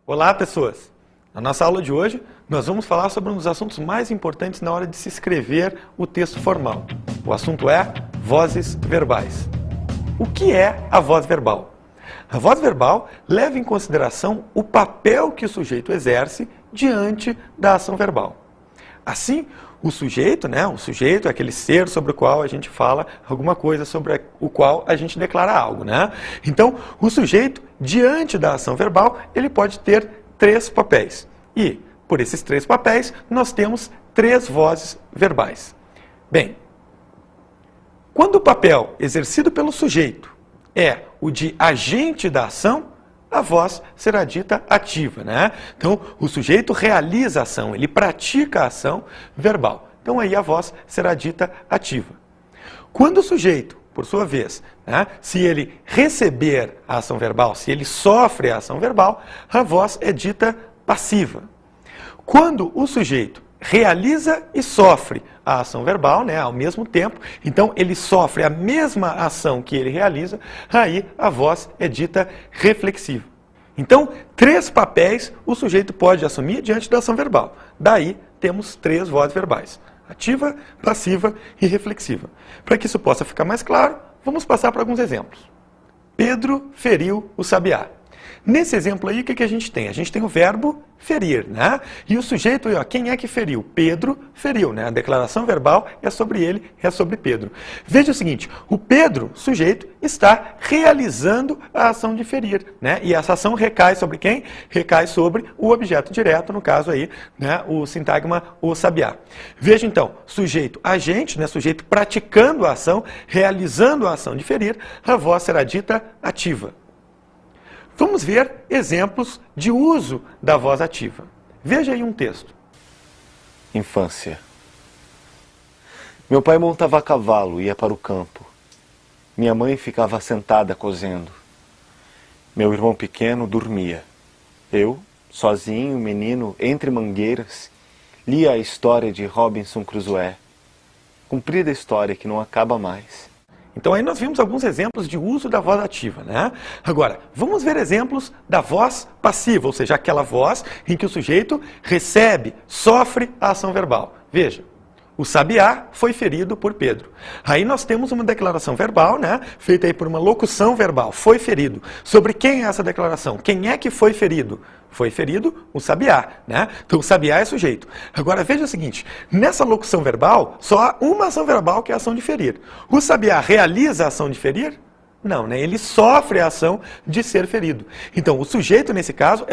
Olá, pessoas! Na nossa aula de hoje, nós vamos falar sobre um dos assuntos mais importantes na hora de se escrever o texto formal. O assunto é vozes verbais. O que é a voz verbal? A voz verbal leva em consideração o papel que o sujeito exerce diante da ação verbal. Assim, o sujeito é aquele ser sobre o qual a gente fala alguma coisa, sobre o qual a gente declara algo, Então, o sujeito, diante da ação verbal, ele pode ter três papéis. E, por esses três papéis, nós temos três vozes verbais. Bem, quando o papel exercido pelo sujeito é o de agente da ação, a voz será dita ativa, Então, o sujeito realiza a ação, ele pratica a ação verbal. Então, aí a voz será dita ativa. Quando o sujeito, por sua vez, se ele receber a ação verbal, se ele sofre a ação verbal, a voz é dita passiva. Quando o sujeito realiza e sofre a ação verbal, ao mesmo tempo, então ele sofre a mesma ação que ele realiza, aí a voz é dita reflexiva. Então, três papéis o sujeito pode assumir diante da ação verbal. Daí, temos três vozes verbais: ativa, passiva e reflexiva. Para que isso possa ficar mais claro, vamos passar por alguns exemplos. Pedro feriu o sabiá. Nesse exemplo aí, o que a gente tem? A gente tem o verbo ferir, E o sujeito, quem é que feriu? Pedro feriu, A declaração verbal é sobre ele, é sobre Pedro. Veja o seguinte, o Pedro, sujeito, está realizando a ação de ferir, E essa ação recai sobre quem? Recai sobre o objeto direto, no caso aí, o sintagma, o sabiá. Veja então, sujeito agente, sujeito praticando a ação, realizando a ação de ferir, a voz será dita ativa. Vamos ver exemplos de uso da voz ativa. Veja aí um texto. Infância. Meu pai montava a cavalo e ia para o campo. Minha mãe ficava sentada cozendo. Meu irmão pequeno dormia. Eu, sozinho, menino, entre mangueiras, lia a história de Robinson Crusoe. Comprida história que não acaba mais. Então aí nós vimos alguns exemplos de uso da voz ativa, Agora, vamos ver exemplos da voz passiva, ou seja, aquela voz em que o sujeito recebe, sofre a ação verbal. Veja, o sabiá foi ferido por Pedro. Aí nós temos uma declaração verbal, feita aí por uma locução verbal, foi ferido. Sobre quem é essa declaração? Quem é que foi ferido? Foi ferido o sabiá, Então o sabiá é sujeito. Agora veja o seguinte, nessa locução verbal, só há uma ação verbal que é a ação de ferir. O sabiá realiza a ação de ferir? Não, Ele sofre a ação de ser ferido. Então o sujeito nesse caso é o